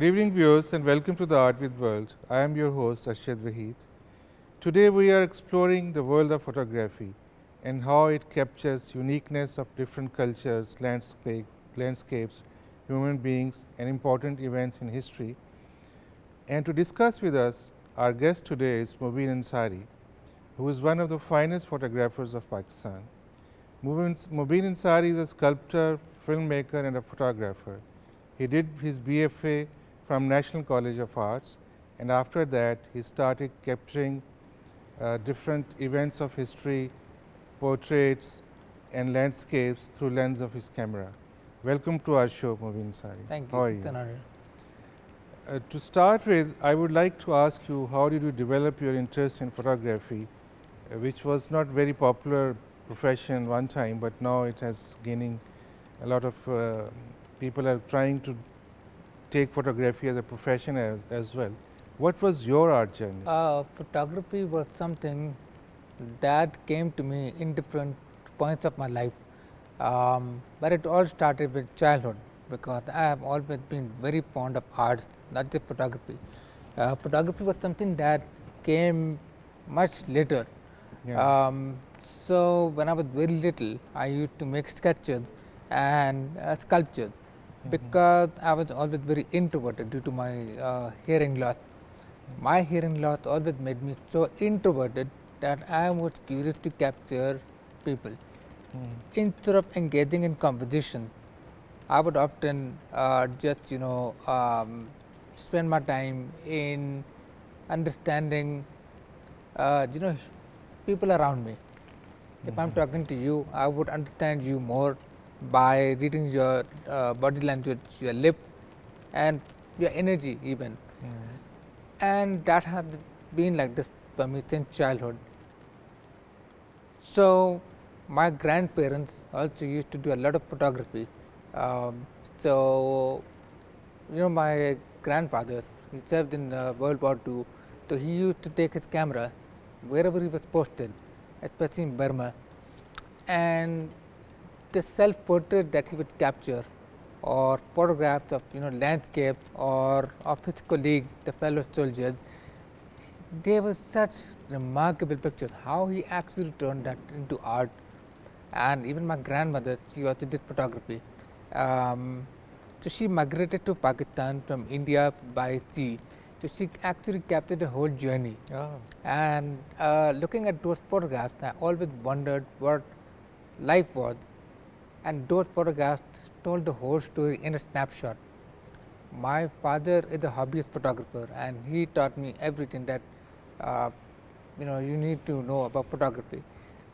Good evening viewers and welcome to the Art with World. I am your host ARSHAD WAHEED. Today we are exploring the world of photography and how it captures uniqueness of different cultures, landscapes, human beings and important events in history. And to discuss with us, our guest today is Mobeen Ansari, who is one of the finest photographers of Pakistan. Mobeen Ansari is a sculptor, filmmaker and a photographer. He did his BFA from National College of Arts, and after that he started capturing different events of history, portraits and landscapes through lens of his camera. Welcome to our show, Mobeen Ansari. Thank How you. are It's an honor. To start with, I would like to ask you, how did you develop your interest in photography, which was not very popular profession one time, but now it has gaining a lot of people are trying to take photography as a profession as well. What was your art journey? Photography was something that came to me in different points of my life, but it all started with childhood because I have always been very fond of arts, not just photography. Photography was something that came much later. Yeah. So when I was very little, I used to make sketches and sculptures because I was always very introverted due to my hearing loss. My hearing loss always made me so introverted that I was curious to capture people. Instead of engaging in conversation, I would often just spend my time in understanding people around me. If I'm talking to you, I would understand you more by reading your body language, your lips and your energy even. And that has been like this for me since childhood. So my grandparents also used to do a lot of photography. So my grandfather, he served in World War II, so he used to take his camera wherever he was posted, especially in Burma, and the self-portrait that he would capture or photographs of landscape or of his colleagues, the fellow soldiers, they were such remarkable pictures. How he actually turned that into art. And even my grandmother, she also did photography. So she migrated to Pakistan from India by sea. So she actually captured the whole journey. And looking at those photographs, I always wondered what life was. And those photographs told the whole story in a snapshot. My father is a hobbyist photographer, and he taught me everything that you need to know about photography.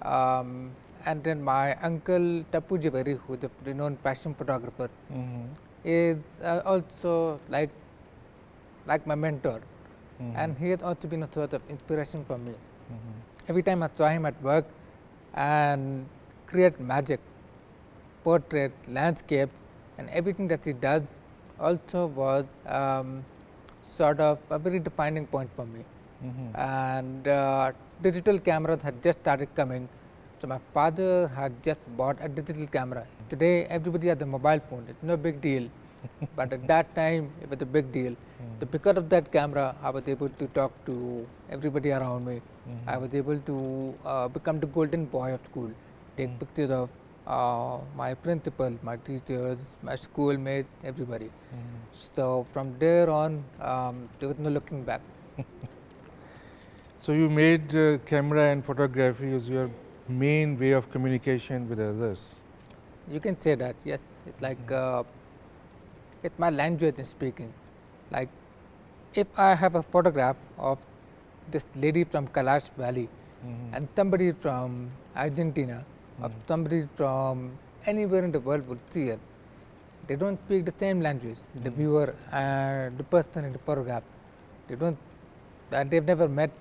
And then my uncle Tapu Jabari, who is a renowned fashion photographer, is also like my mentor, and he has also been a sort of inspiration for me. Every time I saw him at work and create magic, portrait, landscapes, and everything that he does also was sort of a very defining point for me. And digital cameras had just started coming. So my father had just bought a digital camera. Today everybody has a mobile phone, it's no big deal. But at that time it was a big deal. So because of that camera, I was able to talk to everybody around me. I was able to become the golden boy of school, take pictures of my principal, my teachers, my schoolmates, everybody. So from there on, there was no looking back. So you made camera and photography as your main way of communication with others. You can say that, yes. It's like it's my language in speaking. Like if I have a photograph of this lady from Kailash Valley and somebody from Argentina or somebody from anywhere in the world would see it, they don't speak the same language. The viewer and the person in the photograph, they've never met,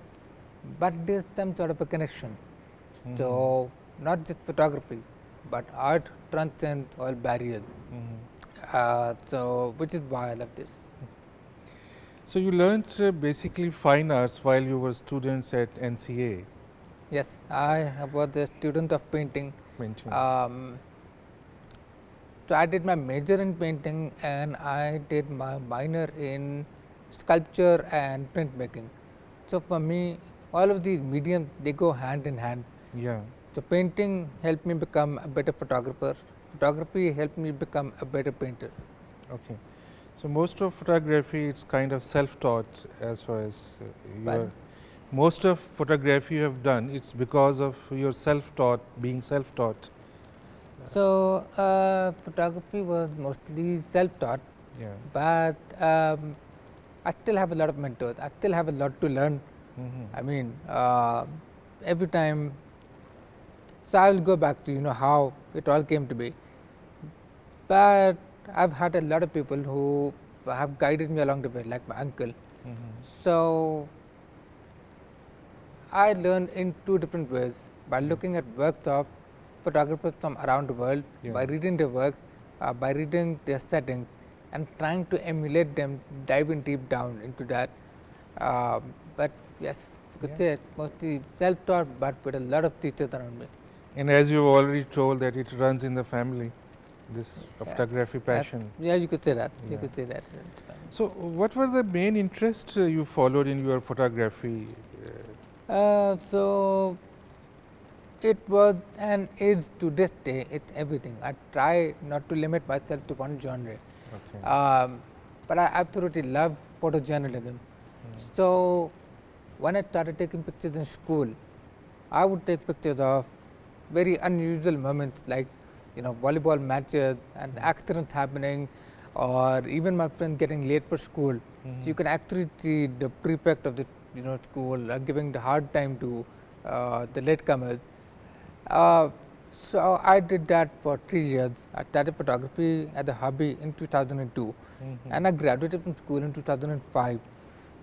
but there's some sort of a connection. So not just photography, but art transcends all barriers. So which is why I love this. So you learned basically fine arts while you were students at NCA. Yes, I was a student of painting. Painting. So I did my major in painting and I did my minor in sculpture and printmaking. So for me, all of these mediums, they go hand in hand. Yeah. So painting helped me become a better photographer. Photography helped me become a better painter. Okay. So most of photography, it's kind of self-taught as far as Pardon? most of photography you have done, it's because of your self-taught, being self-taught. So photography was mostly self-taught, Yeah. but I still have a lot of mentors. I still have a lot to learn. I mean, every time, so I will go back to how it all came to be. But I've had a lot of people who have guided me along the way, like my uncle. So I learned in two different ways: by looking at works of photographers from around the world, Yeah. by reading their works, by reading their settings, and trying to emulate them, diving deep down into that. But yes, you could Yeah. say it's mostly self-taught, but with a lot of teachers around me. And as you've already told that it runs in the family, this Yeah. photography passion. Yeah, you could say that. You Yeah. could say that. So what were the main interests you followed in your photography? So it was and is to this day, it's everything. I try not to limit myself to one genre. Okay. But I absolutely love photojournalism. So when I started taking pictures in school, I would take pictures of very unusual moments like volleyball matches and accidents happening, or even my friends getting late for school. So you can actually see the prefect of the school giving the hard time to the latecomers. So I did that for 3 years. I started photography as a hobby in 2002, and I graduated from school in 2005.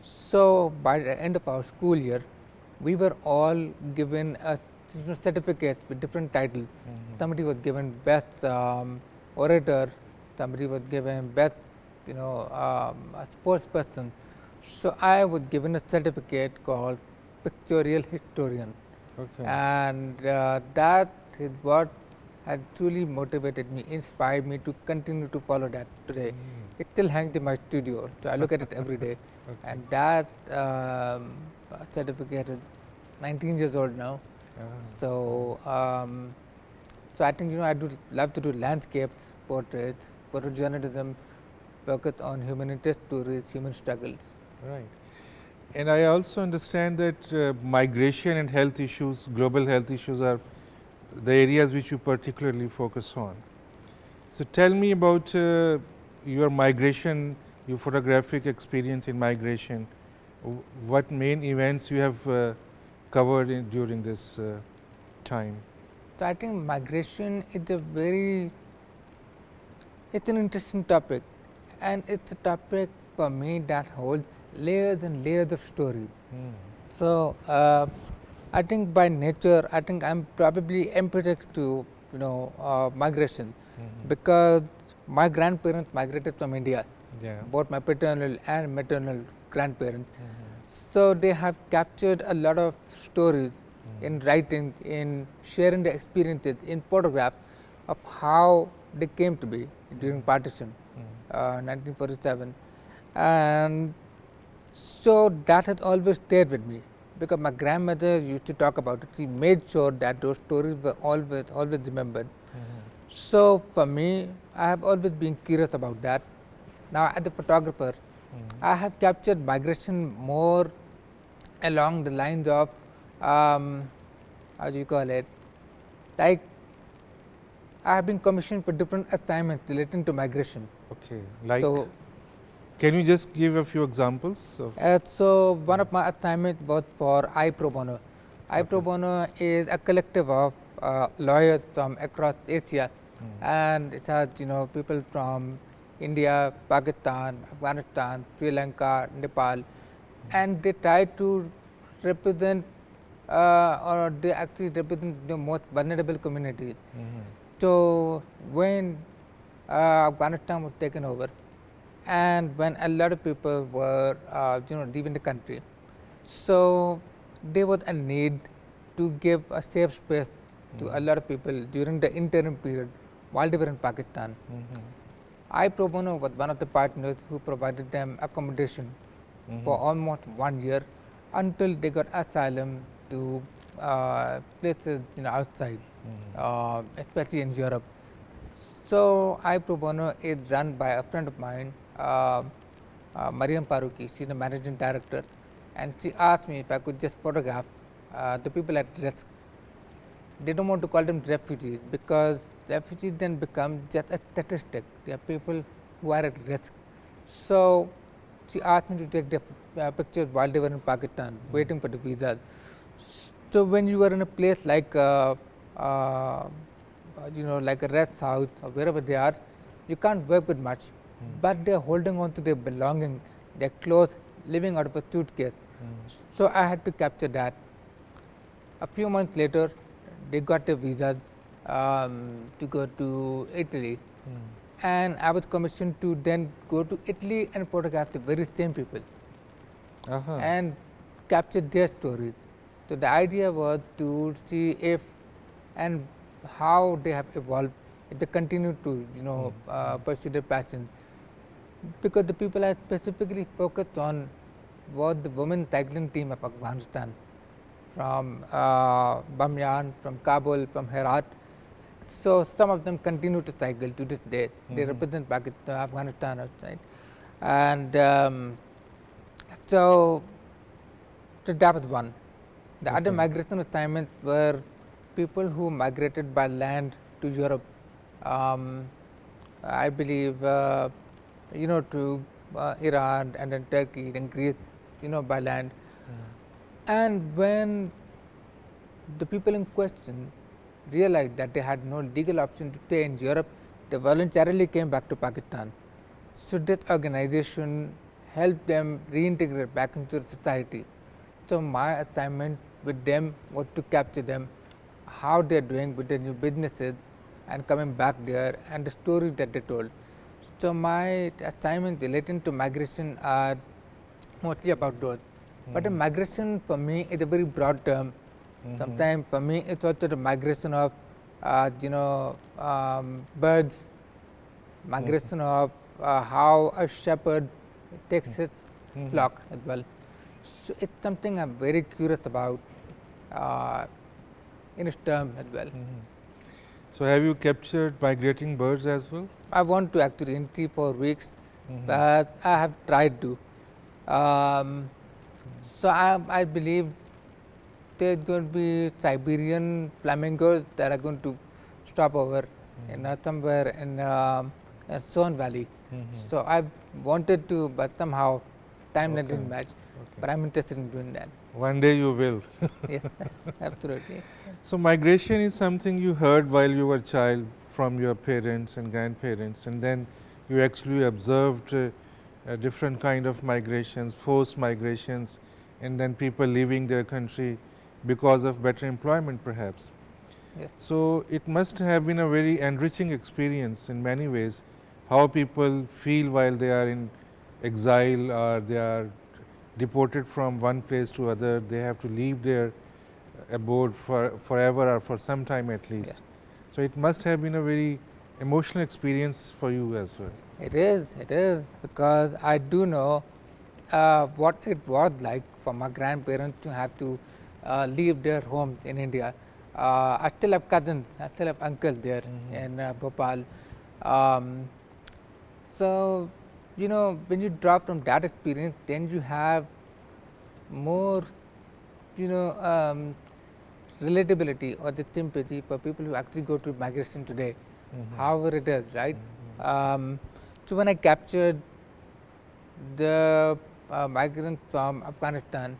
So by the end of our school year, we were all given a certificates with different titles. Somebody was given best orator, somebody was given best a sports person. So I was given a certificate called pictorial historian. Okay. And that is what had truly motivated me, inspired me to continue to follow that today. It still hangs in my studio, so I look at it every day. And that certificate is 19 years old now. So, so I think I do love to do landscapes, portraits, photojournalism, focus on human interest stories, human struggles. Right. And I also understand that migration and health issues, global health issues, are the areas which you particularly focus on. So tell me about your migration, your photographic experience in migration. What main events you have covered during this time? So I think migration is it's an interesting topic, and it's a topic for me that holds layers and layers of stories. So I think by nature, I think I'm probably empathetic to migration, because my grandparents migrated from India, Yeah. both my paternal and maternal grandparents. So they have captured a lot of stories in writing, in sharing the experiences, in photographs of how they came to be during partition, 1947. And so that has always stayed with me, because my grandmother used to talk about it. She made sure that those stories were always remembered. So for me, I have always been curious about that. Now as a photographer, I have captured migration more along the lines of, how do you call it, like I have been commissioned for different assignments relating to migration. Okay. Like, So, can you just give a few examples of? so one of my assignments was for I Pro Bono. I Pro Bono is a collective of lawyers from across Asia, and it has people from India, Pakistan, Afghanistan, Sri Lanka, Nepal, and they try to represent or they actually represent the most vulnerable communities. So when Afghanistan was taken over, and when a lot of people were leaving the country, so there was a need to give a safe space to a lot of people during the interim period while they were in Pakistan. I pro bono was one of the partners who provided them accommodation for almost 1 year until they got asylum to places outside, especially in Europe. So I pro bono is run by a friend of mine, Mariam Paruki. She's the managing director, and she asked me if I could just photograph the people at risk. They don't want to call them refugees because refugees then become just a statistic. They are people who are at risk. So she asked me to take the pictures while they were in Pakistan, waiting for the visas. So when you are in a place like like a rest house or wherever they are, you can't work with much, but they are holding on to their belongings, their clothes, living out of a suitcase. So I had to capture that. A few months later, they got their visas to go to Italy, and I was commissioned to then go to Italy and photograph the very same people and capture their stories. So the idea was to see if and how they have evolved, if they continue to pursue their passions. Because the people I specifically focused on was the women cycling team of Afghanistan, from Bamyan, from Kabul, from Herat. So some of them continue to cycle to this day. They represent Pakistan, Afghanistan outside, and so that was one. The other migration assignments were people who migrated by land to Europe. I believe to Iran and then Turkey, then Greece, by land. And when the people in question realized that they had no legal option to stay in Europe, they voluntarily came back to Pakistan. So this organization helped them reintegrate back into society. So my assignment with them was to capture them, how they are doing with their new businesses and coming back there, and the stories that they told. So my assignments relating to migration are mostly about those. But the migration for me is a very broad term. Sometimes for me it's also the migration of birds, migration of how a shepherd takes his flock as well. So it's something I'm very curious about in its term as well. So have you captured migrating birds as well? I want to actually in 3-4 weeks, but I have tried to. So I believe there's going to be Siberian flamingos that are going to stop over in somewhere in Son Valley. So I wanted to, but somehow time didn't match. But I'm interested in doing that. One day you will. Yes, absolutely. So migration is something you heard while you were a child from your parents and grandparents, and then you actually observed a different kind of migrations, forced migrations, and then people leaving their country because of better employment perhaps. Yes. So it must have been a very enriching experience in many ways, how people feel while they are in exile or they are deported from one place to other. They have to leave their abode forever or for some time at least. Yeah. So it must have been a very emotional experience for you as well. It is, because I do know what it was like for my grandparents to have to leave their homes in India. I still have cousins, I still have uncles there in Bhopal. So, when you drop from that experience, then you have more, relatability or the sympathy for people who actually go to migration today, however it is, right? So when I captured the migrants from Afghanistan,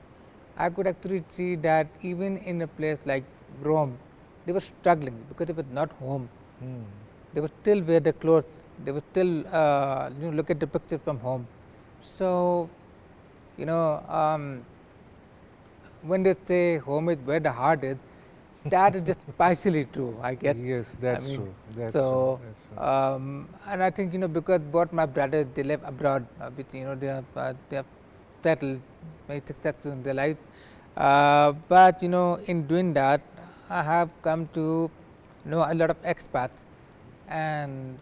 I could actually see that even in a place like Rome, they were struggling because it was not home. They would still wear the clothes, they would still look at the pictures from home. So, when they say home is where the heart is, that is just partially true, I guess. Yes, that's true. That's so, true. That's true. and I think because both my brothers, they live abroad, which they are settled, very successful in their life. But in doing that, I have come to know a lot of expats and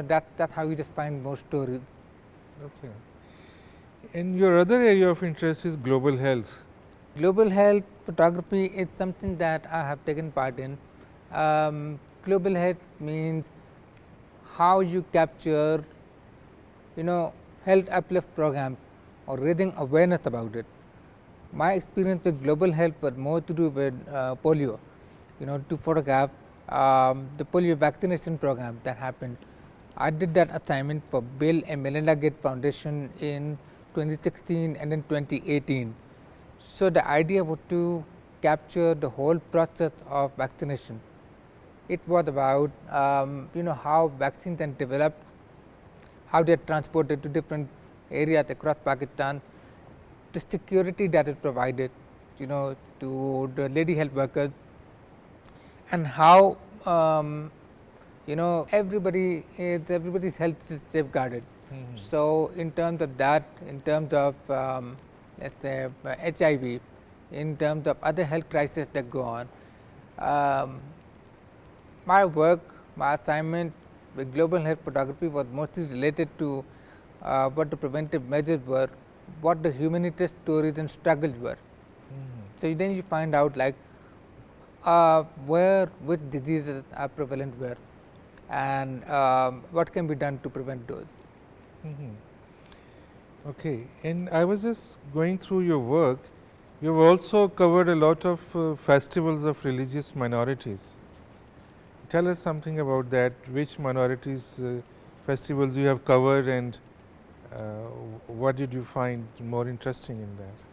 that's how you just find more stories. Okay. And your other area of interest is global health. Global health photography is something that I have taken part in. Global health means how you capture health uplift programs or raising awareness about it. My experience with global health was more to do with polio, to photograph the polio vaccination program that happened. I did that assignment for Bill and Melinda Gates Foundation in 2016 and in 2018. So the idea was to capture the whole process of vaccination. It was about how vaccines are developed, how they are transported to different areas across Pakistan, the security that is provided, to the lady health workers, and how everybody's health is safeguarded. So in terms of that, in terms of let's say HIV, in terms of other health crises that go on, my work, my assignment with global health photography was mostly related to what the preventive measures were, what the humanitarian stories and struggles were. So then you find out like which diseases are prevalent where, and what can be done to prevent those. Okay, and I was just going through your work. You've also covered a lot of festivals of religious minorities. Tell us something about that. Which minorities festivals you have covered, and what did you find more interesting in that?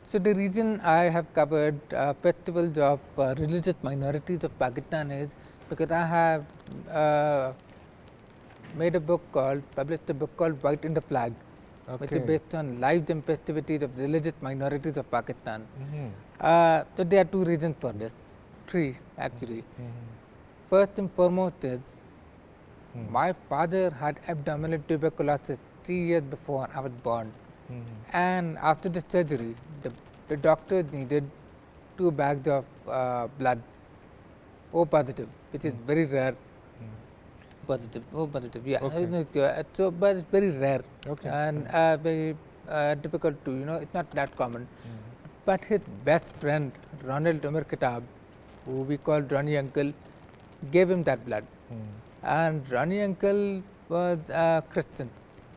So the reason I have covered festivals of religious minorities of Pakistan is because I have published a book called White in the Flag, which is based on lives and festivities of religious minorities of Pakistan. So there are two reasons for this, three actually. First and foremost is my father had abdominal tuberculosis 3 years before I was born. And after the surgery, the doctors needed 2 bags of blood, O positive, which is very rare. O positive, yeah. Okay. So, but it's very rare and Okay. very difficult to, it's not that common. But his best friend, Ronald Umar Kitab, who we call Ronnie Uncle, gave him that blood. And Ronnie Uncle was a Christian.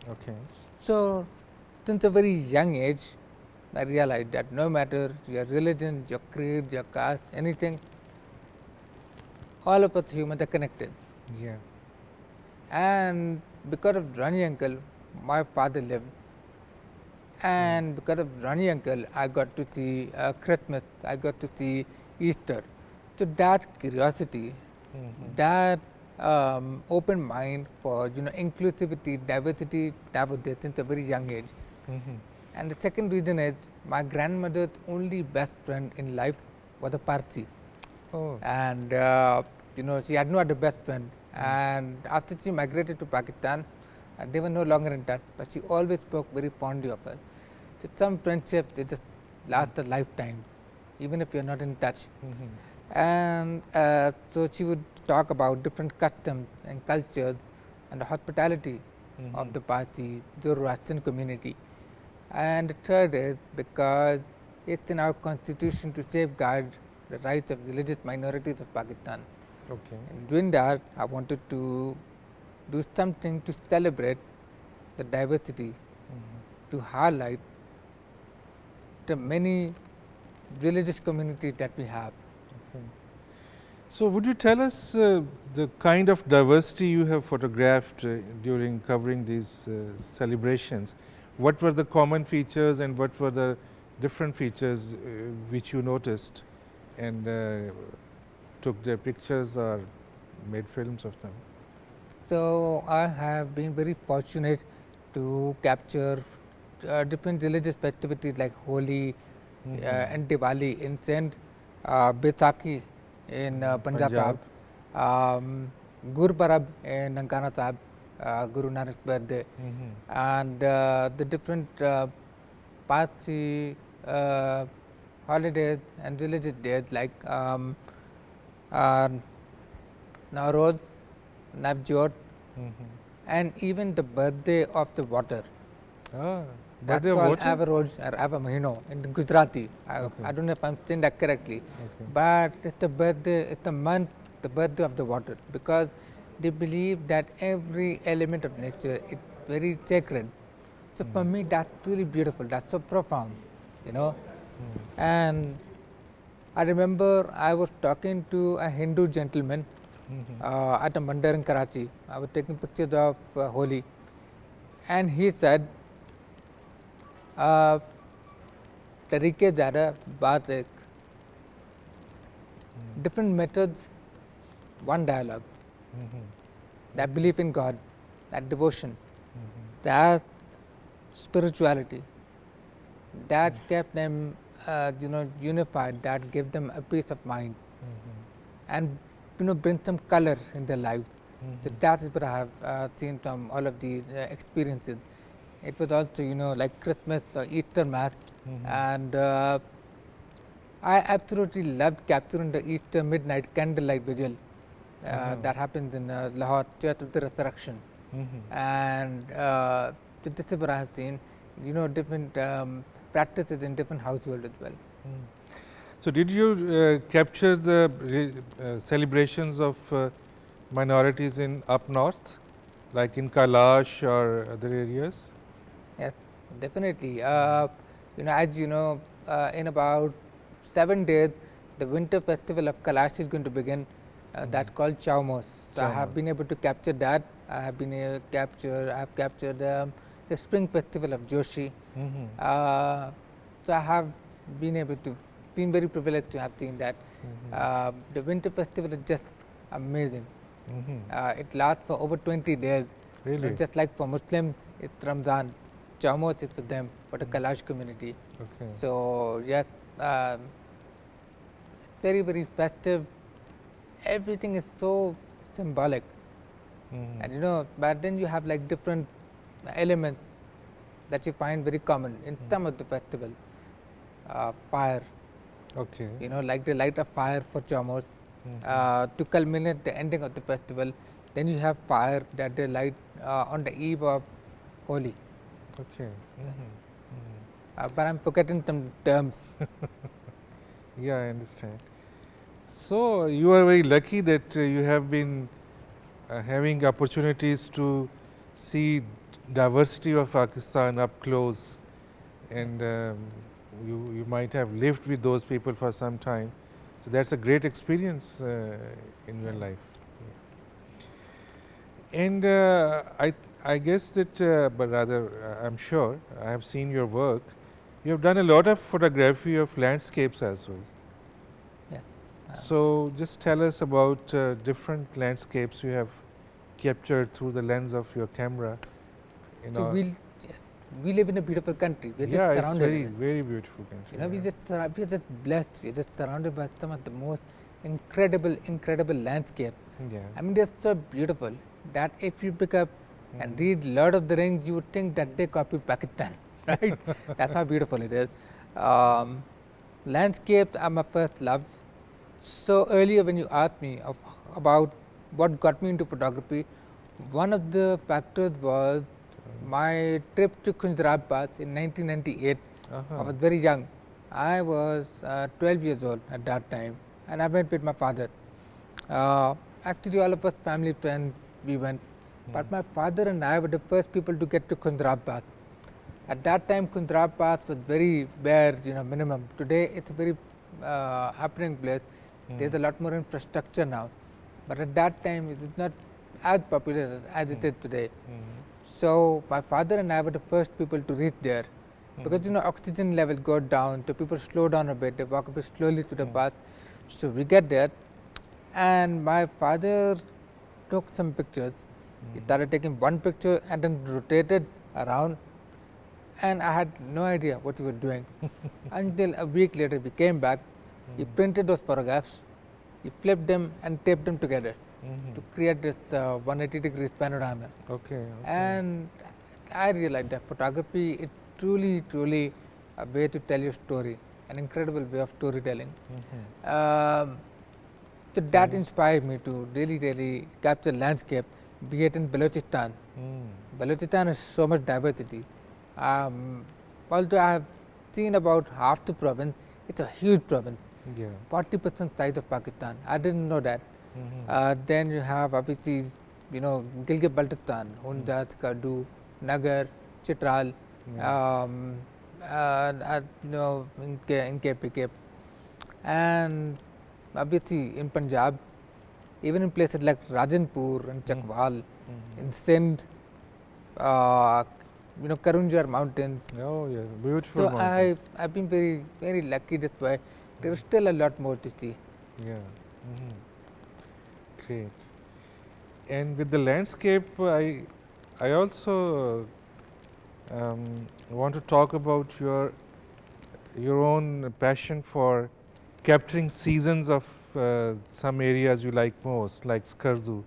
Okay. So, since a very young age, I realized that no matter your religion, your creed, your caste, anything, all of us humans are connected. Yeah. And because of Ronnie Uncle, my father lived. And because of Ronnie Uncle, I got to see Christmas, I got to see Easter. So that curiosity, that open mind for inclusivity, diversity, that was there since a very young age. And the second reason is my grandmother's only best friend in life was a Parsi. Oh. And she had no other best friend. And after she migrated to Pakistan, they were no longer in touch, but she always spoke very fondly of her. So some friendships, they just last a lifetime, even if you're not in touch. And so she would talk about different customs and cultures and the hospitality of the Parsi Zoroastrian community. And the third is because it's in our constitution to safeguard the rights of religious minorities of Pakistan. Okay. In doing that, I wanted to do something to celebrate the diversity, to highlight the many religious communities that we have. Okay. So, would you tell us the kind of diversity you have photographed during covering these celebrations? What were the common features and what were the different features which you noticed and took their pictures or made films of them? So, I have been very fortunate to capture different religious festivities like Holi and Diwali in Sindh, Baisakhi in Punjab, Gurpurab in Nankana Sahib, Guru Nanak's birthday, and the different Parsi holidays and religious days like Nowruz, Navjot, and even the birthday of the water. Ah, That's birthday of called water? Avaroj or Avamahino in Gujarati. I don't know if I'm saying that correctly, but it's the birthday, it's the month, the birthday of the water, because they believe that every element of nature is very sacred. So for me, that's really beautiful. That's so profound, you know. And I remember I was talking to a Hindu gentleman at a mandir in Karachi. I was taking pictures of Holi, and he said, तरीके ज़्यादा बात एक different methods, one dialogue. That belief in God, that devotion, that spirituality, that kept them unified, that gave them a peace of mind, and bring some color in their lives. So that is what I have seen from all of these experiences. It was also like Christmas or Easter Mass, and I absolutely loved capturing the Easter midnight candlelight vigil that happens in Lahore, Church of the Resurrection. And so this is what I have seen, different practices in different households as well. So did you capture the celebrations of minorities in up north, like in Kailash or other areas? Yes, definitely. As you know, in about 7 days, the winter festival of Kailash is going to begin. That's called Chaumos. So I have been able to capture that. I have captured the spring festival of Joshi. So I have been very privileged to have seen that. The winter festival is just amazing. It lasts for over 20 days. Really? Just like for Muslims, it's Ramzan. Chaumos is for them, for the Kailash community. Okay. So yes, it's very, very festive. Everything is so symbolic. And but then you have like different elements that you find very common in some of the festivals. Fire. Okay. Like they light a fire for Chaumos to culminate the ending of the festival. Then you have fire that they light on the eve of Holi. Okay. But I'm forgetting some terms. Yeah, I understand. So you are very lucky that you have been having opportunities to see diversity of Pakistan up close, and you might have lived with those people for some time. So that's a great experience in your life. And I guess that, but rather I'm sure, I have seen your work. You have done a lot of photography of landscapes as well. Yes. So just tell us about different landscapes you have captured through the lens of your camera. So we live in a beautiful country. We're just surrounded. It's very beautiful country. We're just blessed. We're just surrounded by some of the most incredible landscape. Yeah. I mean, they're so beautiful that if you pick up and read Lord of the Rings, you would think that they copied Pakistan, right? That's how beautiful it is. Landscapes are my first love. So earlier when you asked me about what got me into photography, one of the factors was my trip to Khunjrab Pass in 1998. I was very young. I was 12 years old at that time, and I went with my father. Actually, all of us family friends, we went. But my father and I were the first people to get to Khunjrab Pass. At that time, Khunjrab Pass was very bare, minimum. Today, it's a very happening place. There's a lot more infrastructure now. But at that time, it was not as popular as it is today. So my father and I were the first people to reach there, because oxygen level goes down, so people slow down a bit, they walk a bit slowly to the path. So we get there, and my father took some pictures. He started taking one picture and then rotated around, and I had no idea what he was doing until a week later we came back. He printed those photographs, he flipped them and taped them together to create this 180 degrees panorama. Okay. And I realized that photography is truly a way to tell your story, an incredible way of storytelling. So So that inspired me to really capture landscape, be it in Balochistan. Balochistan has so much diversity. Although I have seen about half the province, it's a huge province. Yeah. 40% size of Pakistan. I didn't know that. Then you have obviously, Gilgit-Baltistan, Hunza, Skardu, Nagar, Chitral, in KPK, and obviously in Punjab, even in places like Rajanpur and Chakwal, in Sindh, Karunjar mountains. Oh yeah, beautiful So mountains. I've been very lucky this way. There is still a lot more to see. Yeah. Great. And with the landscape, I also want to talk about your own passion for capturing seasons of some areas you like most, like Skardu.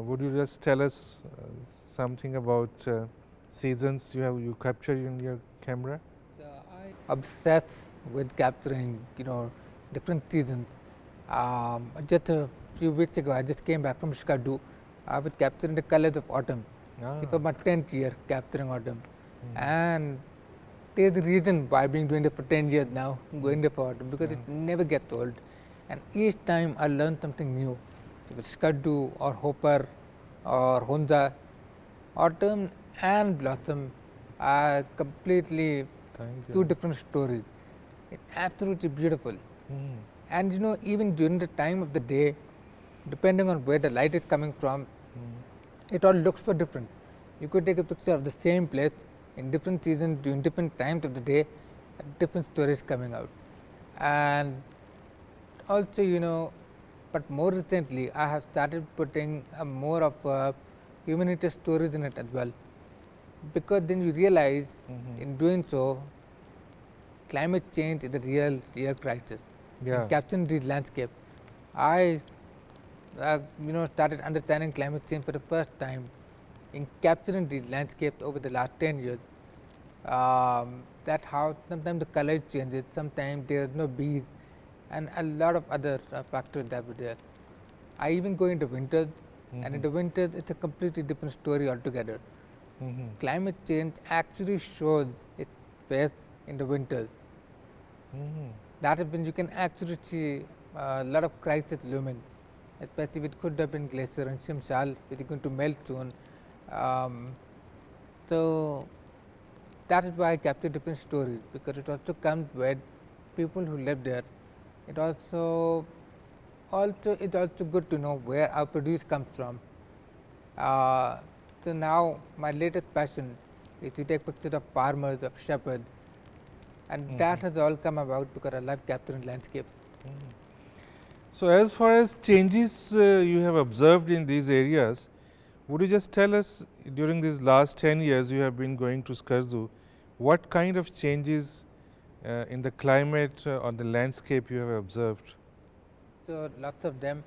Would you just tell us something about seasons you capture in your camera? So I obsessed with capturing, different seasons. Just a few weeks ago, I just came back from Skardu. I was capturing the colors of autumn. It's my 10th year capturing autumn, and there's a reason why I've been doing it for 10 years now, going there for autumn, because it never gets old. And each time I learn something new. If it's Skardu or Hopper or Hunza, autumn and blossom are completely two different stories. It's absolutely beautiful. And even during the time of the day, depending on where the light is coming from, it all looks so different. You could take a picture of the same place in different seasons during different times of the day, different stories coming out. And also, but more recently, I have started putting more of humanitarian stories in it as well, because then you realize in doing so, climate change is a real crisis. Yeah. In capturing these landscape, I started understanding climate change for the first time in capturing these landscapes over the last 10 years. That how sometimes the color changes, sometimes there are no bees, and a lot of other factors that were there. I even go into winters, and in the winters it's a completely different story altogether. Climate change actually shows its face in the winters. That is when you can actually see a lot of crisis looming, especially with Khuddabin glacier and Shimshal, which is going to melt soon. So that is why I capture different stories, because it also comes with people who live there. It also it's also good to know where our produce comes from. So now my latest passion is to take pictures of farmers, of shepherds, and that has all come about because I love capturing landscapes. So as far as changes you have observed in these areas, would you just tell us, during these last 10 years you have been going to Skardu, what kind of changes in the climate or the landscape you have observed? So lots of them.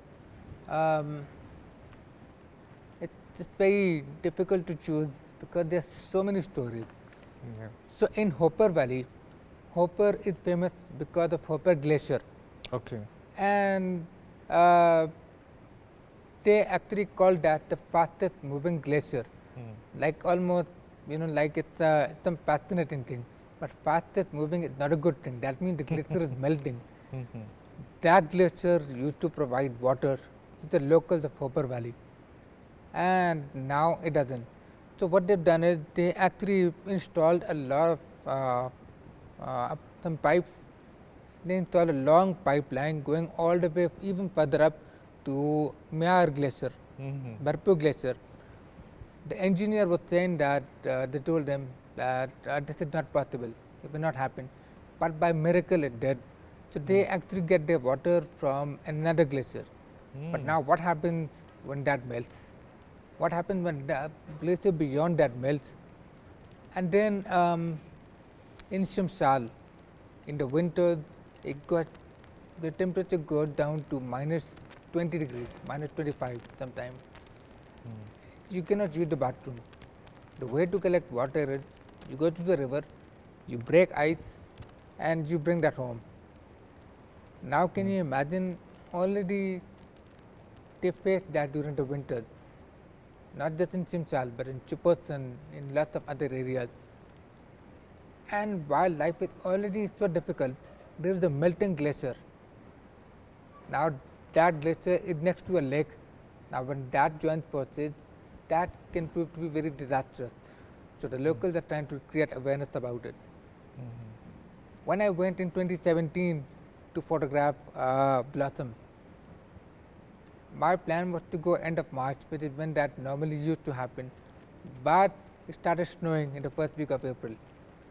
It's just very difficult to choose because there's so many stories. Yeah. So in Hopper Valley, Hopper is famous because of Hopper Glacier, Okay. and they actually call that the fastest moving glacier. Like almost, like it's some fascinating thing. But fastest moving is not a good thing. That means the glacier is melting. That glacier used to provide water to the locals of Hopper Valley, and now it doesn't. So what they've done is they actually installed a lot of some pipes. They installed a long pipeline going all the way even further up to Mayar Glacier, Barpu Glacier. The engineer was saying that they told them that this is not possible, it will not happen, but by miracle it did. So they actually get their water from another glacier. But now what happens when that melts? What happens when the glacier beyond that melts? And then in Shimshal, in the winter, the temperature goes down to minus 20 degrees, minus 25 sometimes. You cannot use the bathroom. The way to collect water is you go to the river, you break ice, and you bring that home. Now can you imagine already they faced that during the winter, not just in Chimchal but in Chupos and in lots of other areas. And while life is already so difficult, there is a melting glacier. Now that glacier is next to a lake. Now when that joins forces, that can prove to be very disastrous. So the locals are trying to create awareness about it. When I went in 2017 to photograph blossom, my plan was to go end of March, which is when that normally used to happen, but it started snowing in the first week of April,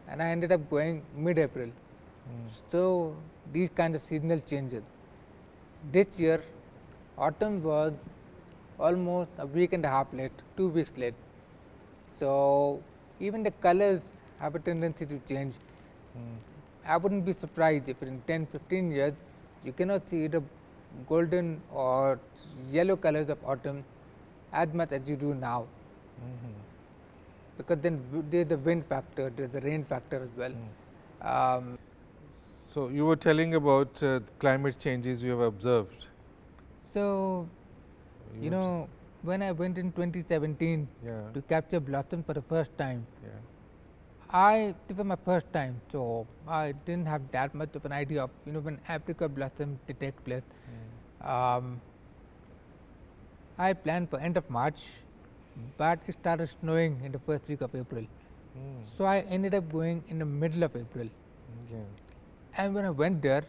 and I ended up going mid-April. So these kinds of seasonal changes. This year, autumn was almost a week and a half late, 2 weeks late. So even the colors have a tendency to change. I wouldn't be surprised if in 10-15 years you cannot see the golden or yellow colors of autumn as much as you do now. Because then there is the wind factor, there is the rain factor as well. So you were telling about climate changes you have observed. So, you were know, when I went in 2017 Yeah. to capture blossom for the first time, Yeah. it was my first time, so I didn't have that much of an idea of, when apricot blossom they take place. I planned for end of March, but it started snowing in the first week of April. So I ended up going in the middle of April. Yeah. And when I went there,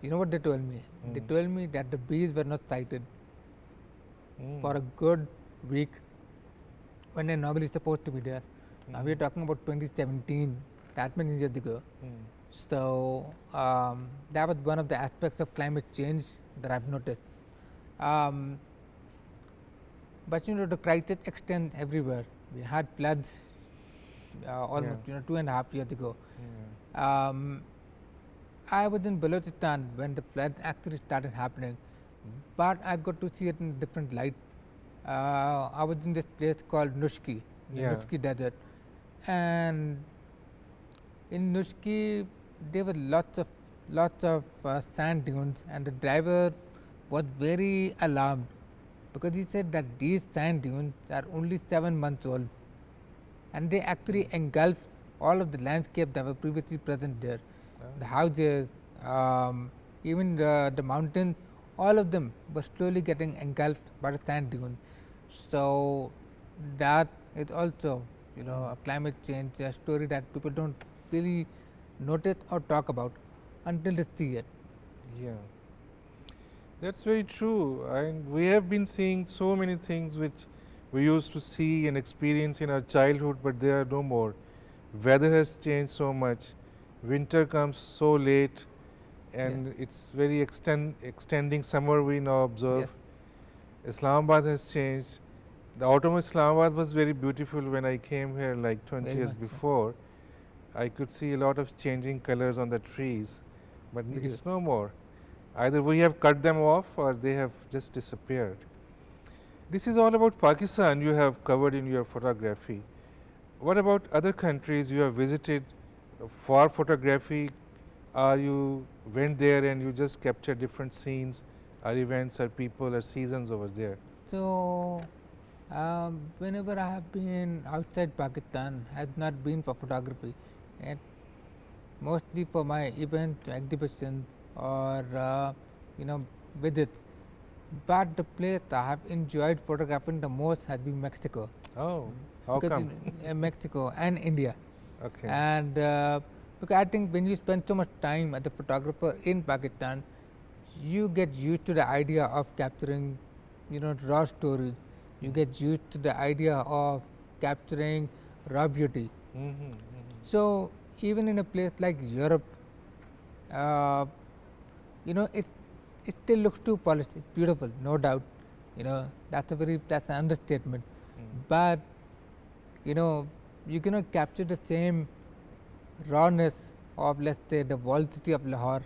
you know what they told me? They told me that the bees were not sighted for a good week when they're normally supposed to be there. Now we're talking about 2017, that many years ago. So that was one of the aspects of climate change that I've noticed. But the crisis extends everywhere. We had floods almost 2.5 years ago. I was in Balochistan when the floods actually started happening, but I got to see it in a different light. I was in this place called Nushki, the Nushki desert, and in Nushki there were lots of sand dunes, and the driver was very alarmed because he said that these sand dunes are only 7 months old, and they actually engulf all of the landscape that were previously present there. The houses, even the mountains, all of them were slowly getting engulfed by the sand dune. So that is also, a climate change, a story that people don't really notice or talk about until they see it. Yeah. That's very true. And we have been seeing so many things which we used to see and experience in our childhood, but they are no more. Weather has changed so much. Winter comes so late, and it's very extending summer we now observe. Yes. Islamabad has changed. The autumn of Islamabad was very beautiful when I came here like 20 Very years much so. before. I could see a lot of changing colors on the trees, but Very it's no more. Either we have cut them off or they have just disappeared. This is all about Pakistan you have covered in your photography. What about other countries you have visited for photography? Or you went there and you just captured different scenes or events or people or seasons over there? So whenever I have been outside Pakistan, has not been for photography, and mostly for my event exhibitions or visits. But the place I have enjoyed photographing the most has been Mexico. Oh, how Because come? Mexico and India. Okay. And because I think when you spend so much time as a photographer in Pakistan, you get used to the idea of capturing, raw stories. You get used to the idea of capturing raw beauty. So even in a place like Europe, it still looks too polished. It's beautiful, no doubt. That's an understatement. But you cannot capture the same rawness of, let's say, the walled city of Lahore.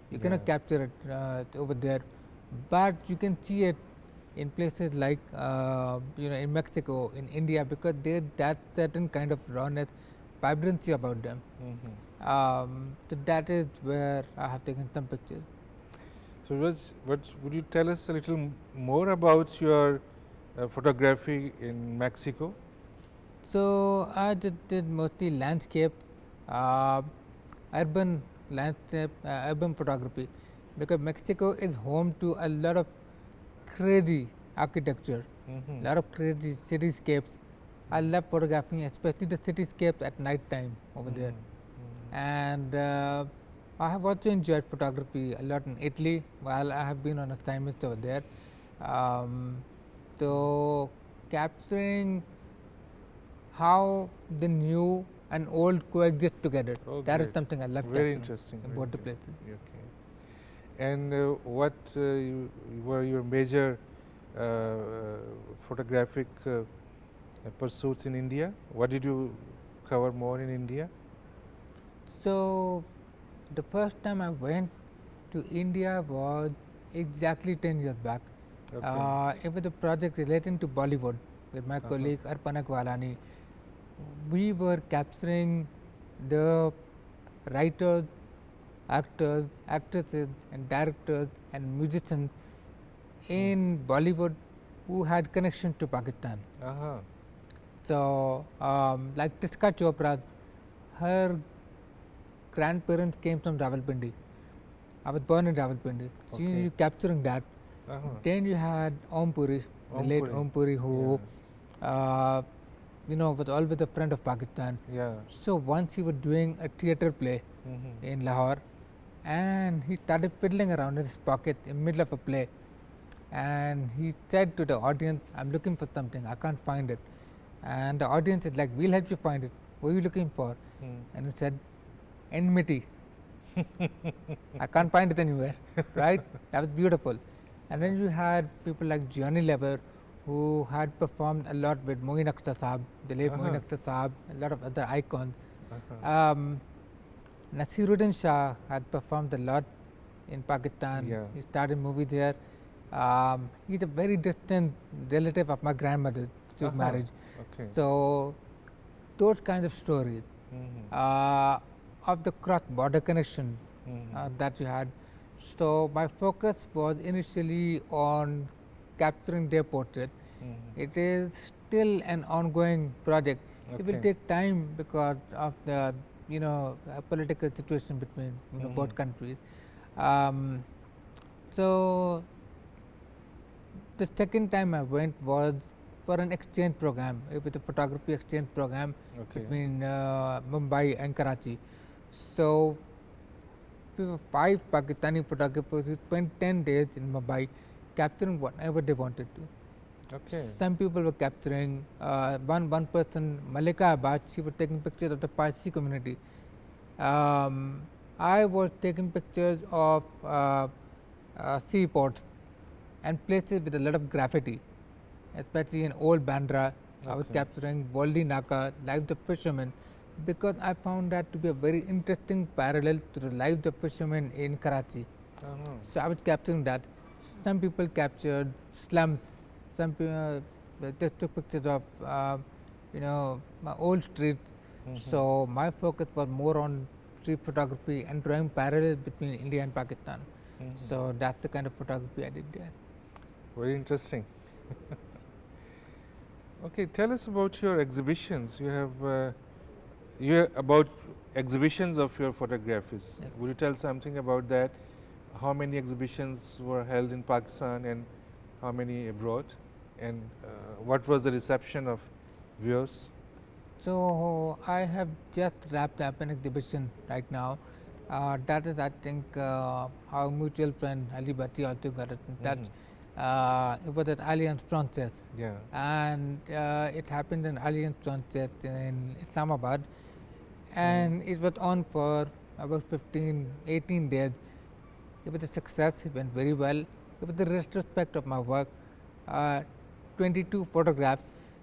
You cannot capture it over there, but you can see it in places like in Mexico, in India, because there's that certain kind of rawness, vibrancy about them. So that is where I have taken some pictures. So, would you tell us a little more about your photography in Mexico? So I did mostly landscape, uh, urban landscape, urban photography, because Mexico is home to a lot of crazy architecture, Mm-hmm. lot of crazy cityscapes. I love photographing, especially the cityscapes at night time over there. And I have also enjoyed photography a lot in Italy while I have been on assignments over there. Um, so capturing how the new and old coexist together. Oh, That is great. something I love Very capturing interesting. in very both the interesting. places. Okay. And what were your major uh, photographic pursuits in India? What did you cover more in India? So the first time I went to India was exactly 10 years back. Okay. It was a project relating to Bollywood with my colleague Arpana Kwalani. We were capturing the writers, actors, actresses, and directors and musicians in Bollywood who had connection to Pakistan. Uh-huh. So, like Tiska Chopra, her grandparents came from Rawalpindi. I was born in Rawalpindi. So Okay. you capturing that. Uh-huh. Then you had Om Puri, the Om late Puri. Om Puri, who was always a friend of Pakistan. Yeah. So once he was doing a theater play in Lahore, and he started fiddling around in his pocket in the middle of a play, and he said to the audience, "I'm looking for something. I can't find it." And the audience is like, "We'll help you find it. What are you looking for?" And he said, "Enmity." I can't find it anywhere, right? That was beautiful. And then you had people like Johnny Lever, who had performed a lot with Moin Akhtar Saab, the late Moin Akhtar Saab, a lot of other icons. Nasiruddin Shah had performed a lot in Pakistan. Yeah. He started movies here. He's a very distant relative of my grandmother through marriage. Okay. So those kinds of stories of the cross-border connection that you had. So my focus was initially on capturing their portrait. It is still an ongoing project. It will Okay. take time because of the political situation between both countries. So the second time I went was for an exchange program. It was a photography exchange program Okay. between Mumbai and Karachi. So we were 5 Pakistani photographers who spent 10 days in Mumbai capturing whatever they wanted to. Okay. Some people were capturing, one person, Malika Abad, she was taking pictures of the Parsi community. I was taking pictures of seaports and places with a lot of graffiti, especially in old Bandra. I was Okay. capturing Waldi Naka, lives of fishermen, because I found that to be a very interesting parallel to the lives of fishermen in Karachi. So I was capturing that. Some people captured slums. Some people just took pictures of my old streets. So my focus was more on street photography and drawing parallels between India and Pakistan. So that's the kind of photography I did there. Very interesting. Okay, tell us about your exhibitions. You have about exhibitions of your photographies. Yes. Would you tell something about that? How many exhibitions were held in Pakistan and how many abroad? And what was the reception of viewers? So I have just wrapped up an exhibition right now. That is, I think, our mutual friend Ali Bhatti also got it in touch. It was at Alliance Francaise, Yeah. and it happened in Alliance Francaise in Islamabad, and it was on for about 18 days. It was a success. It went very well. It was the retrospect of my work. 22 photographs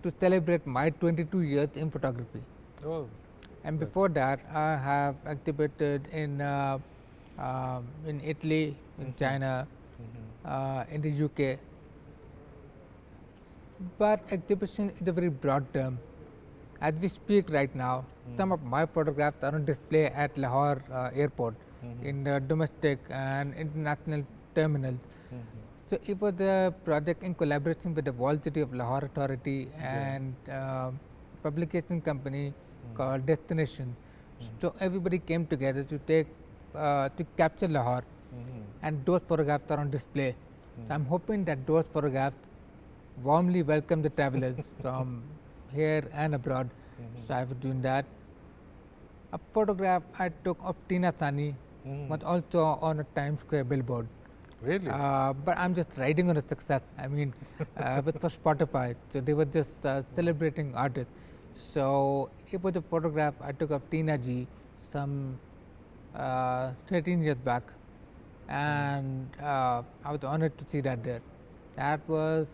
to celebrate my 22 years in photography. Oh. And Good. before that, I have exhibited in Italy, in China, in the UK. But exhibition is a very broad term. As we speak right now, some of my photographs are on display at Lahore airport. in the domestic and international terminals. So it was a project in collaboration with the Wall City of Lahore Authority and publication company called Destination. So everybody came together to take to capture Lahore, and those photographs are on display. So I'm hoping that those photographs warmly welcome the travelers from here and abroad. So I was doing that. A photograph I took of Tina Sani was also on a Times Square billboard. Really? But I'm just riding on a success. I mean, with for Spotify, so they were just celebrating artists. So it was a photograph I took of Tina Ji some 13 years back, and I was honored to see that there. That was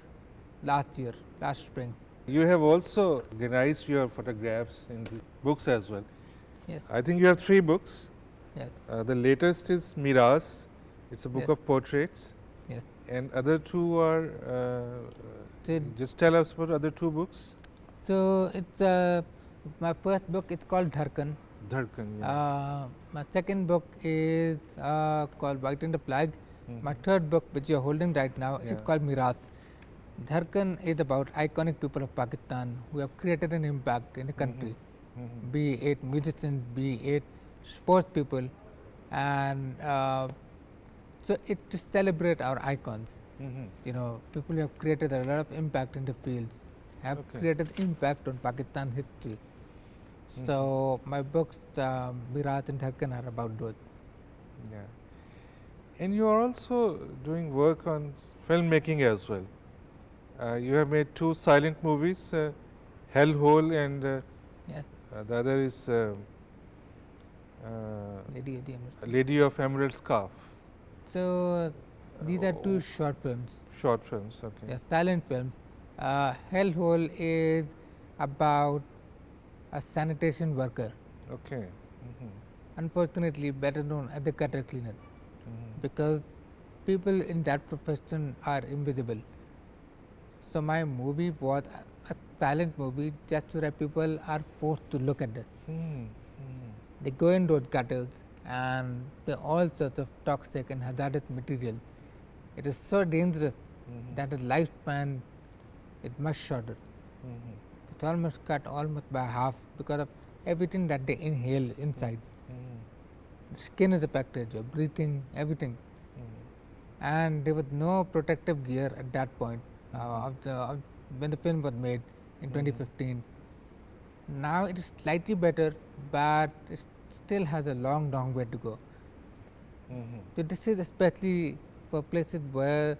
last year, last spring. You have also organized your photographs in the books as well. Yes, I think you have 3 books. yes, The latest is Miras. It's a book Yes. of portraits. yes. And other 2 are. So, Just tell us about other 2 books. so it's my first book is called Dharkan. Dharkan. Yeah. My second book is called White in the Flag. My third book, which you're holding right now, is Yeah. called Miras. Dharkan is about iconic people of Pakistan who have created an impact in the country, be it musicians, be it sports people, and so it's to celebrate our icons. You know, people who have created a lot of impact in the fields, have Okay. created impact on Pakistan history. So my books, Miras and Dharkan, are about those. Yeah. And you are also doing work on filmmaking as well. You have made 2 silent movies, Hellhole and Yes, the other is Lady of the Emerald. Lady of Emerald Scarf. So these are 2 short films. Short films. Okay. Yes, silent films. Hellhole is about a sanitation worker, Okay. unfortunately better known as the gutter cleaner, because people in that profession are invisible. So my movie was a silent movie just so that people are forced to look at this. They go in those gutters and there are all sorts of toxic and hazardous material. It is so dangerous that the lifespan is much shorter. It's almost cut almost by half because of everything that they inhale inside. The skin is affected, your breathing, everything. And there was no protective gear at that point when the film was made in 2015. Now it is slightly better, but it still has a long, long way to go. So this is especially for places where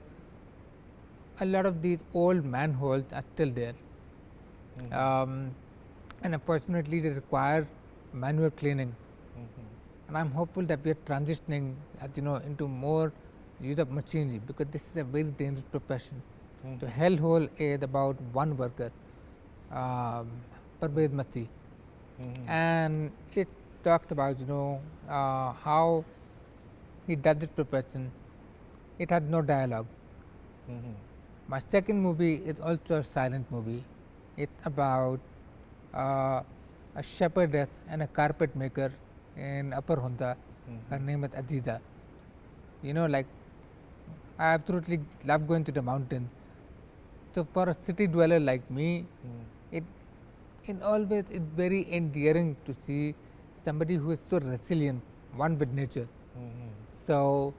a lot of these old manholes are still there. And unfortunately they require manual cleaning. And I'm hopeful that we are transitioning, as you know, into more use of machinery, because this is a very dangerous profession. The Hellhole is about one worker, Parvez Mati, and it talks about how he does this profession. It has no dialogue. My second movie is also a silent movie. It's about a shepherdess and a carpet maker in Upper Honda. Her name is Aziza. You know, like, I absolutely love going to the mountains. So for a city dweller like me, it always is very endearing to see somebody who is so resilient, one with nature. So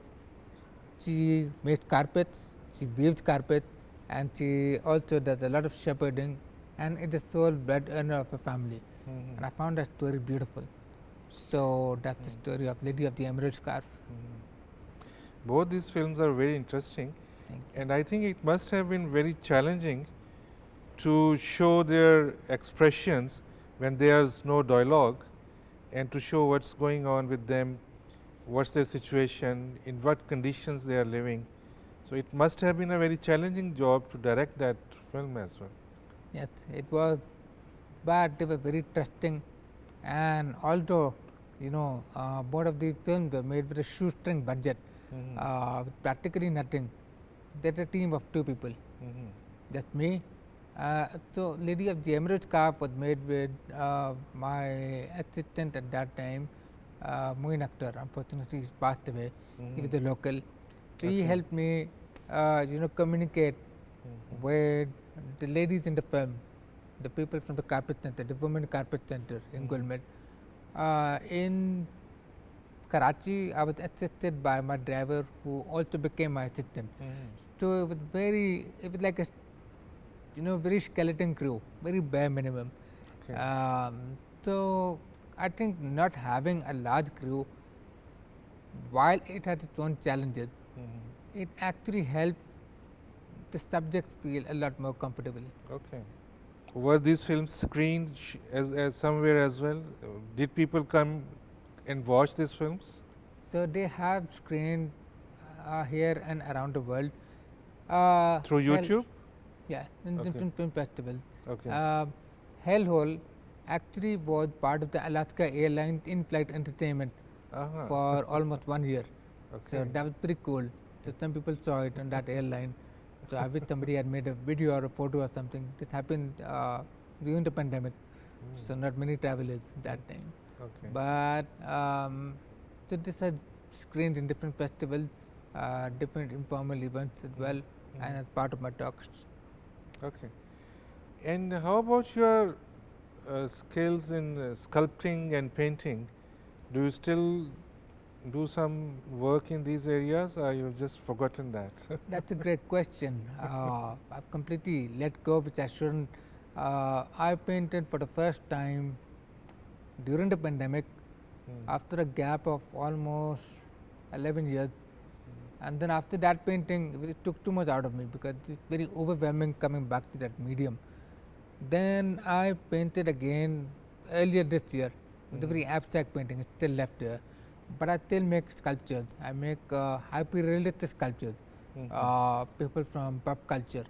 she makes carpets, she weaves carpets, and she also does a lot of shepherding, and is the sole bread earner of a family. And I found that story beautiful. So that's the story of Lady of the Emerald Scarf. Both these films are very interesting, Thank and I think it must have been very challenging to show their expressions when there's no dialogue, and to show what's going on with them, what's their situation, in what conditions they are living. So it must have been a very challenging job to direct that film as well. Yes, it was, but they were very trusting, and although both of these films were made with a shoestring budget, with practically nothing, there's a team of 2 people. That's me. So Lady of the Emerald Scarf was made with my assistant at that time, Mobeen Akhtar. Unfortunately, he's passed away. He was a local. So he Okay. helped me, communicate with the ladies in the film, the people from the carpet center, the women carpet center in Gulmed. In Karachi, I was assisted by my driver, who also became my assistant. So it was like a, very skeleton crew, very bare minimum. Okay. So I think not having a large crew, while it has its own challenges, it actually helped the subjects feel a lot more comfortable. Okay. Were these films screened as somewhere as well? Did people come and watch these films? So they have screened here and around the world. Through YouTube? Yeah, in Okay. different film festivals. Okay. Hellhole actually was part of the Alaska Airlines in-flight entertainment Uh-huh. for almost 1 year. So Okay. that was pretty cool. So some people saw it on that airline. So I wish somebody had made a video or a photo or something. This happened during the pandemic, so not many travelers that time. Okay. But so this has screened in different festivals, different informal events as well, and as part of my talks. Okay. And how about your skills in sculpting and painting? Do you still do some work in these areas, or you've just forgotten that? That's a great question. I've completely let go, which I shouldn't. I painted for the first time during the pandemic after a gap of almost 11 years. And then after that painting, it took too much out of me because it's very overwhelming coming back to that medium. Then I painted again earlier this year with a very abstract painting. It's still left there. But I still make sculptures. I make hyper-realistic sculptures. People from pop culture,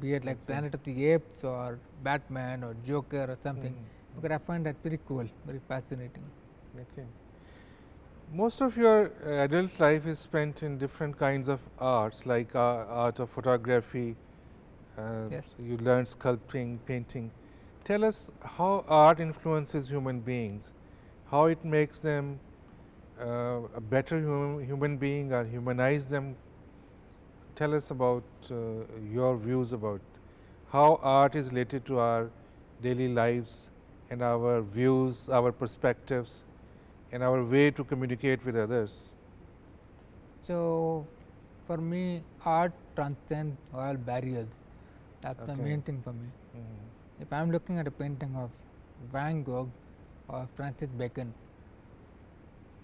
be it like Planet of the Apes or Batman or Joker or something, because I find that very cool, very fascinating. Okay. Most of your adult life is spent in different kinds of arts, like art of photography. Yes. You learn sculpting, painting. Tell us how art influences human beings, how it makes them a better human being or humanize them. Tell us about your views about how art is related to our daily lives and our views, our perspectives, and our way to communicate with others. So, for me, art transcends all barriers. That's the Okay. main thing for me. If I'm looking at a painting of Van Gogh or Francis Bacon,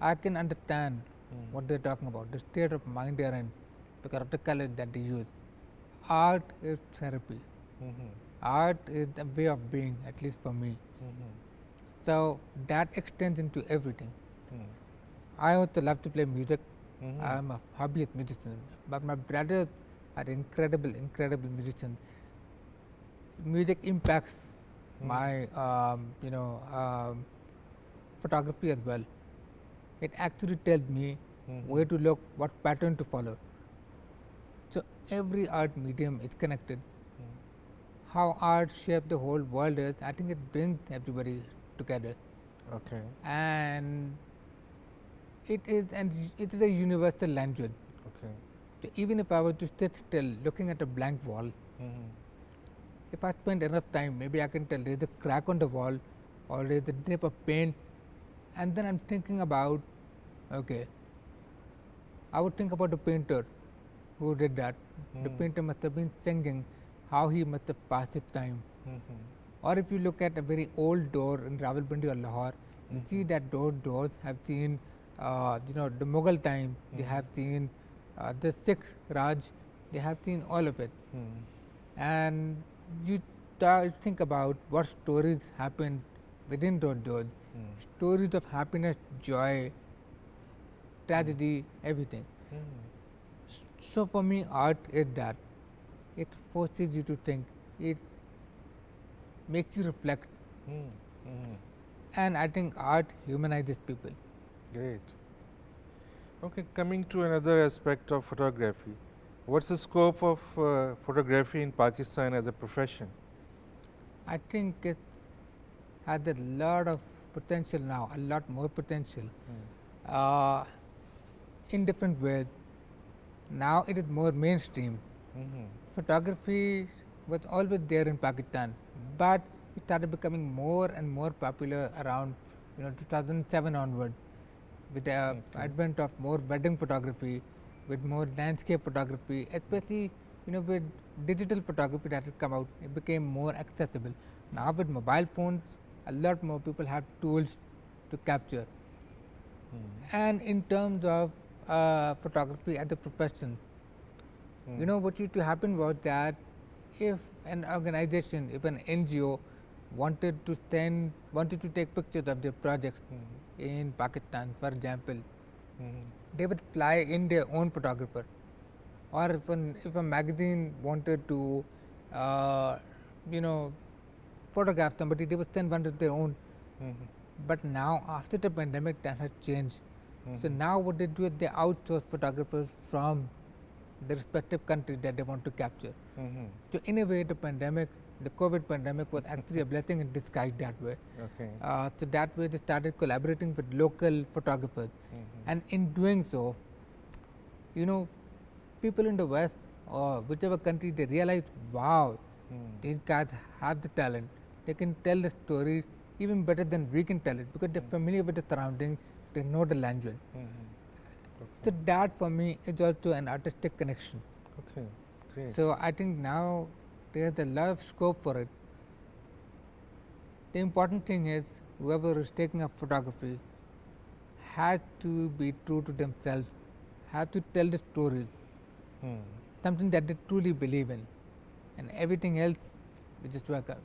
I can understand what they're talking about, the state of mind they're in, because of the colors that they use. Art is therapy. Art is a way of being, at least for me. So that extends into everything. I also love to play music. I'm a hobbyist musician, but my brothers are incredible musicians. Music impacts my, photography as well. It actually tells me where to look, what pattern to follow. So every art medium is connected. How art shapes the whole world is, I think it brings everybody together. Okay. And it is a universal language. Okay. So even if I were to sit still looking at a blank wall, if I spend enough time, maybe I can tell there's a crack on the wall or there's a drip of paint, and then I'm thinking about, okay, I would think about the painter who did that. The painter must have been singing, how he must have passed his time. Or if you look at a very old door in Rawalpindi or Lahore, you see that those doors have seen, the Mughal time, they have seen the Sikh Raj, they have seen all of it. And you think about what stories happened within those doors, stories of happiness, joy, tragedy, everything. So for me, art is that. It forces you to think. It makes you reflect. And I think art humanizes people. Great. Okay, coming to another aspect of photography. What's the scope of photography in Pakistan as a profession? I think it has a lot of potential now, a lot more potential uh, in different ways. Now it is more mainstream. Photography was always there in Pakistan, but it started becoming more and more popular around 2007 onward, with the advent of more wedding photography, with more landscape photography, especially with digital photography that has come out. It became more accessible. Now with mobile phones, a lot more people have tools to capture. And in terms of photography as a profession, what used to happen was that if an organization, if an NGO wanted to take pictures of their projects in Pakistan, for example, they would fly in their own photographer. Or if a magazine wanted to, photograph somebody, they would send one of their own. But now, after the pandemic, that has changed. So now what they do is they outsource photographers from the respective countries that they want to capture. So in a way, the COVID pandemic was actually a blessing in disguise that way. So that way they started collaborating with local photographers. And in doing so, people in the West or whichever country, they realize, wow, these guys have the talent. They can tell the story even better than we can tell it, because they're familiar with the surroundings, they know the language. So that for me is also an artistic connection. Okay, great. So I think now there's a lot of scope for it. The important thing is whoever is taking up photography has to be true to themselves, have to tell the stories, something that they truly believe in, and everything else will just work out.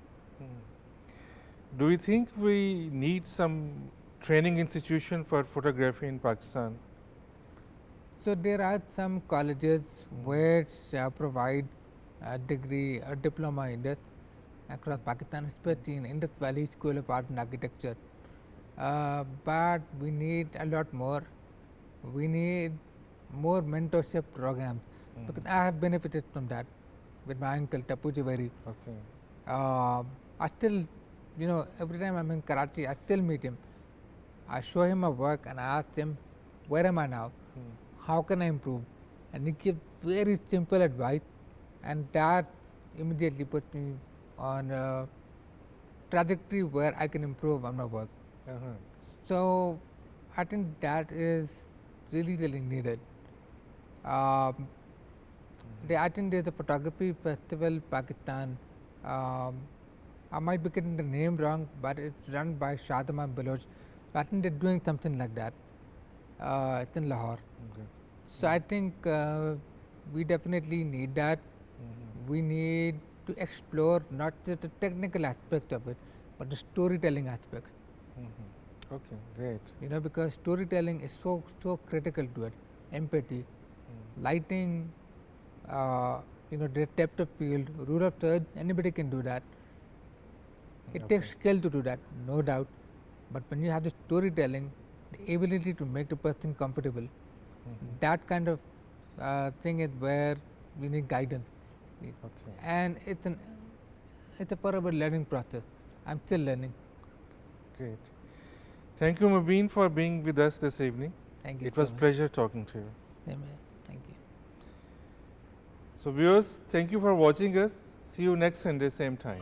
Do you think we need some training institution for photography in Pakistan? So there are some colleges which provide a degree, a diploma in this across Pakistan, especially in Indus Valley School of Art and Architecture. But we need a lot more. We need more mentorship programs, because I have benefited from that with my uncle Tapu Javeri. I still, every time I'm in Karachi, I still meet him. I show him my work and I ask him, where am I now? How can I improve? And he gives very simple advice, and that immediately puts me on a trajectory where I can improve on my work. So I think that is really, really needed. I think there's a photography festival Pakistan. I might be getting the name wrong, but it's run by Shadaman Baloch. So I think they're doing something like that. It's in Lahore. So I think we definitely need that. We need to explore not just the technical aspect of it, but the storytelling aspect. Okay, great. Because storytelling is so critical to it. Empathy, lighting, the depth of field, rule of third, anybody can do that. It takes skill to do that, no doubt. But when you have the storytelling, the ability to make the person comfortable, that kind of thing is where we need guidance. And it's a forever learning process. I'm still learning. Great. Thank you, Mobeen, for being with us this evening. Thank you. It was a pleasure talking to you. Amen. Thank you. So viewers, thank you for watching us. See you next Sunday, same time.